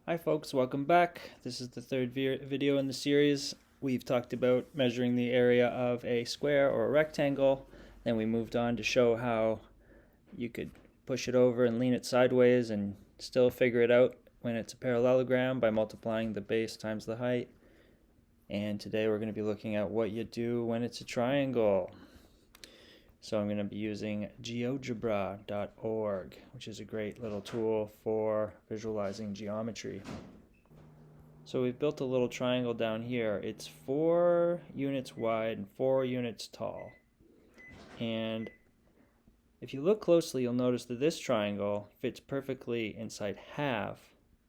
Hi folks, welcome back. This is the third video in the series. We've talked about measuring the area of a square or a rectangle. Then we moved on to show how you could push it over and lean it sideways and still figure it out when it's a parallelogram by multiplying the base times the height. And today we're going to be looking at what you do when it's a triangle. So I'm going to be using GeoGebra.org, which is a great little tool for visualizing geometry. So we've built a little triangle down here. It's 4 units wide and 4 units tall. And if you look closely, you'll notice that this triangle fits perfectly inside half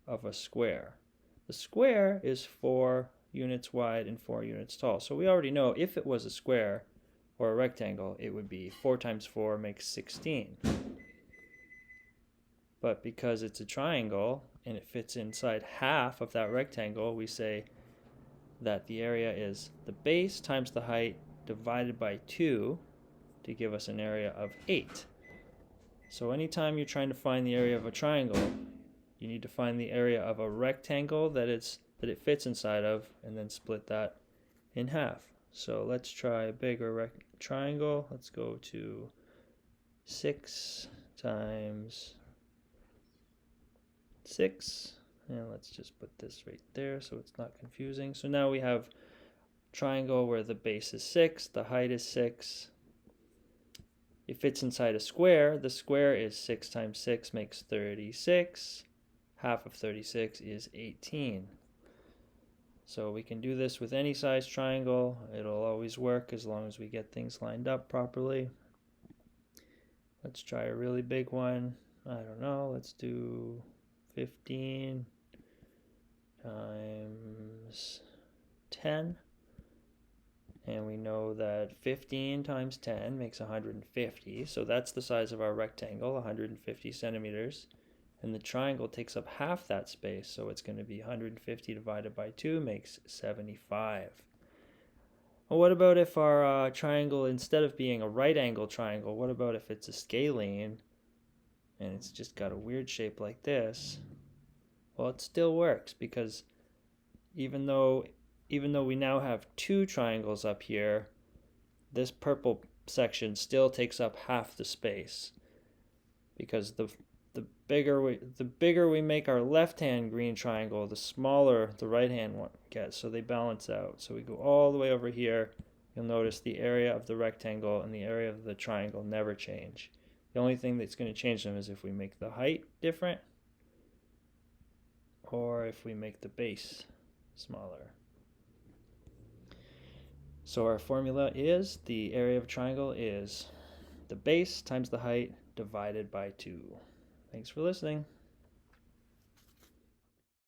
of a square. The square is 4 units wide and 4 units tall. So we already know if it was a square, or a rectangle, it would be 4 times 4 makes 16. But because it's a triangle and it fits inside half of that rectangle, we say that the area is the base times the height divided by 2 to give us an area of 8. So anytime you're trying to find the area of a triangle, you need to find the area of a rectangle that it fits inside of and then split that in half. So let's try a bigger triangle. Let's go to 6 times 6. And let's just put this right there so it's not confusing. So now we have a triangle where the base is 6, the height is 6. It fits inside a square. The square is 6 times 6 makes 36. Half of 36 is 18. So we can do this with any size triangle. It'll always work as long as we get things lined up properly. Let's try a really big one. I don't know, let's do 15 times 10. And we know that 15 times 10 makes 150. So that's the size of our rectangle, 150 centimeters. And the triangle takes up half that space, so it's going to be 150 divided by 2 makes 75. Well, what about if our triangle, instead of being a right angle triangle, what about if it's a scalene and it's just got a weird shape like this? Well, it still works because even though we now have 2 triangles up here, this purple section still takes up half the space because the bigger we make our left-hand green triangle, the smaller the right-hand one gets, so they balance out. So we go all the way over here. You'll notice the area of the rectangle and the area of the triangle never change. The only thing that's going to change them is if we make the height different or if we make the base smaller. So our formula is the area of a triangle is the base times the height divided by 2. Thanks for listening.